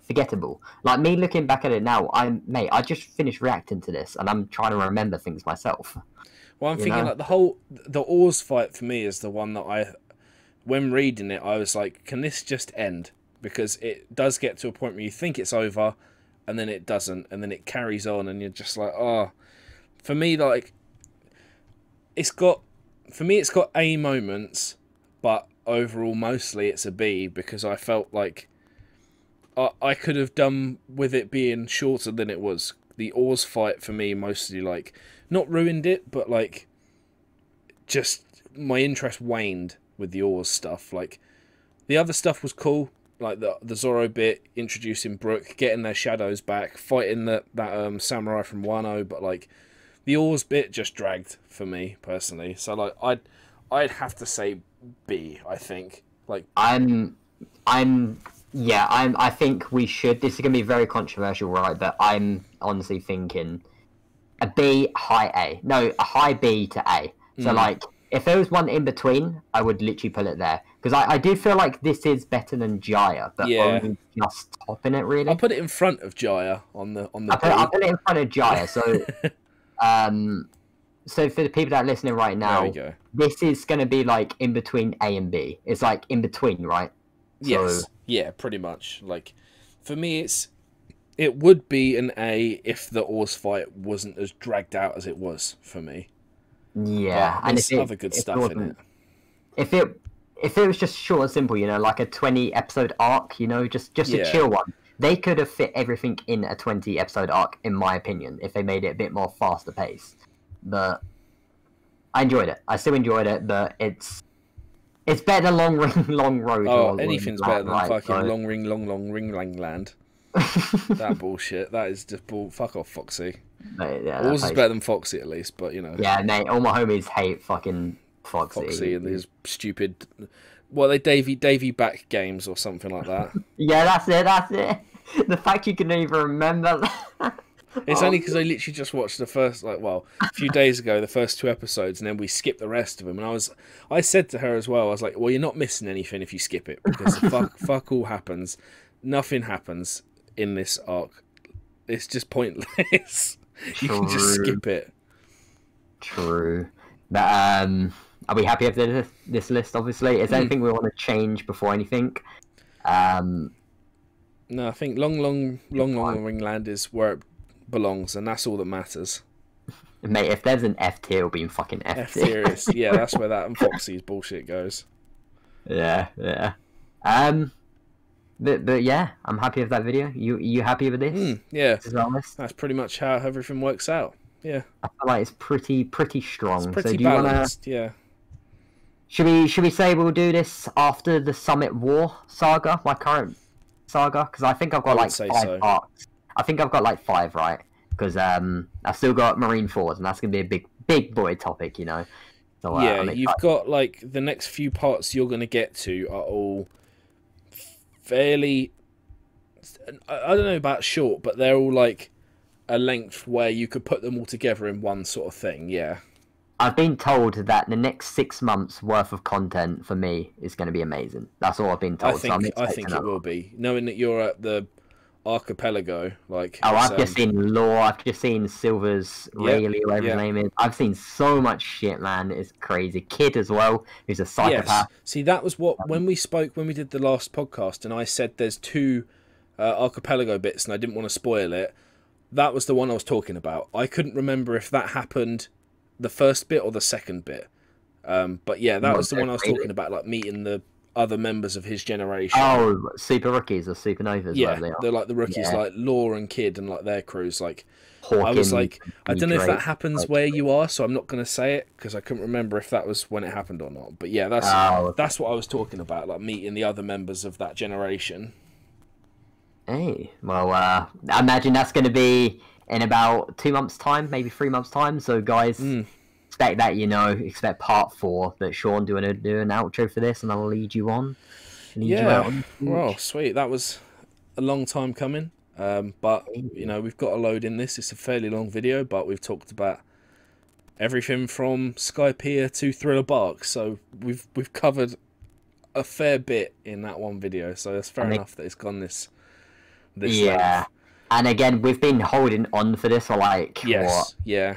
forgettable. Like me looking back at it now, I just finished reacting to this, and I'm trying to remember things myself. Well, I'm thinking like the Oars fight for me is the one that when reading it, I was like, can this just end? Because it does get to a point where you think it's over, and then it doesn't, and then it carries on, and you're just like, oh. For me, like, it's got A moments, but overall, mostly it's a B, because I felt like I could have done with it being shorter than it was. The Oars fight for me mostly, like, not ruined it, but like, just my interest waned with the Oars stuff. Like, the other stuff was cool, like the Zoro bit, introducing Brook, getting their shadows back, fighting that samurai from Wano, but like, the Oars bit just dragged for me personally. So like, I'd have to say B. I think like I think we should. This is gonna be very controversial, right? But I'm honestly thinking a B, high A. No, a high B to A. So like, if there was one in between, I would literally put it there, because I do feel like this is better than Jaya, but only just topping it really. I'll put it in front of Jaya on the. I'll put it in front of Jaya. So, so for the people that are listening right now, there we go. This is going to be like in between A and B. It's like in between, right? Yes. So... yeah, pretty much. Like, for me, it would be an A if the Oars fight wasn't as dragged out as it was for me. Yeah, and there's other good stuff in it. If it was just short and simple, like a 20-episode arc, just a chill one, they could have fit everything in a 20-episode arc, in my opinion, if they made it a bit more faster paced. But I enjoyed it. I still enjoyed it, but it's better than long road. Oh, anything's better than fucking long ring lang land. That bullshit. That is just bull. Fuck off, Foxy. Oars is better than Foxy at least, but Yeah, mate. All my homies hate fucking Foxy. Foxy and his stupid. Well, they Davy back games or something like that. Yeah, that's it. The fact you can even remember that. It's only because I literally just watched the first, a few days ago, the first 2 episodes, and then we skipped the rest of them. And I said to her as well, I was like, well, you're not missing anything if you skip it, because fuck all happens. Nothing happens in this arc. It's just pointless. You can just skip it. True. But are we happy with this list, obviously? Is there anything we want to change before anything? No, I think long Ringland is where it belongs, and that's all that matters. Mate, if there's an F tier, it'll be in fucking F tier. Yeah, that's where that and Foxy's bullshit goes. Yeah. But yeah, I'm happy with that video. You happy with this? Yeah, that's pretty much how everything works out. Yeah, I feel like it's pretty strong. It's pretty balanced. Yeah. Should we say we'll do this after the Summit War saga, my current saga? Because I think I've got like 5 parts. I think I've got like 5, right? Because I've still got Marineford, and that's gonna be a big boy topic, So, yeah, you've got like the next few parts you're gonna get to are all fairly, I don't know about short, but they're all like a length where you could put them all together in one sort of thing. Yeah, I've been told that the next 6 months worth of content for me is going to be amazing. That's all I've been told. I think it will be, knowing that you're at the archipelago. I've just seen Law. I've just seen Silver's Rayleigh, whatever his name is. I've seen so much shit, man. It's crazy. Kid as well, who's a psychopath. Yes. See, that was what when we did the last podcast, and I said there's 2 archipelago bits, and I didn't want to spoil it. That was the one I was talking about. I couldn't remember if that happened the first bit or the second bit. But yeah, that was the one I was talking about, like meeting the other members of his generation. Oh, super rookies or supernovas. Yeah, they're like the rookies, like Law and Kid and like their crews. Like, Hawkins, I was like, I don't know if that happens where you are, so I'm not going to say it because I couldn't remember if that was when it happened or not. But yeah, that's what I was talking about, like meeting the other members of that generation. Hey, well, I imagine that's going to be in about 2 months' time, maybe 3 months' time. So, guys, expect that, expect part 4. But Sean, do you want to do an outro for this, and I'll lead you on? Lead you out Yeah, on the well, beach? sweet. That was a long time coming. But we've got a load in this. It's a fairly long video, but we've talked about everything from Skypiea to Thriller Bark. So we've covered a fair bit in that one video. So it's fair enough that it's gone this length. And again, we've been holding on for this for like Yes, yeah.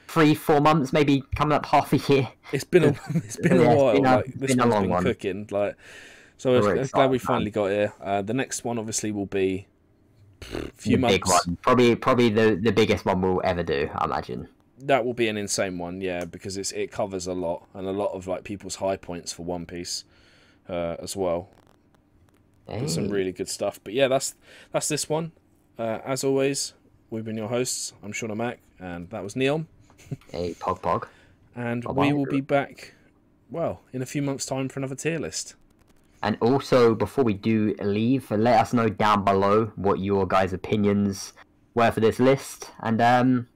3-4 months, maybe coming up half a year. It's been a while. It's This been a one's long been one. cooking. So I'm glad we finally got here. The next one obviously will be a few months. Big one. Probably the biggest one we'll ever do, I imagine. That will be an insane one, yeah, because it covers a lot, and a lot of like people's high points for One Piece as well. There's some really good stuff. But yeah, that's this one. As always, we've been your hosts. I'm Sean Mac, and that was Neon. Hey, Pog. And we will be back, well, in a few months' time for another tier list. And also, before we do leave, let us know down below what your guys' opinions were for this list. And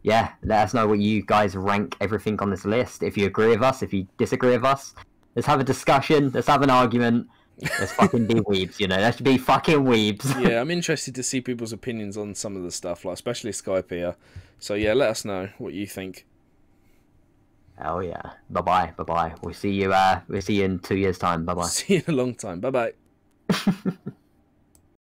yeah, let us know what you guys rank everything on this list. If you agree with us, if you disagree with us, let's have a discussion. Let's have an argument. Let's fucking be weebs, Let's be fucking weebs. Yeah, I'm interested to see people's opinions on some of the stuff, like especially Skypiea. So yeah, let us know what you think. Hell yeah. Bye-bye. We'll see you in 2 years' time. Bye-bye. See you in a long time. Bye-bye.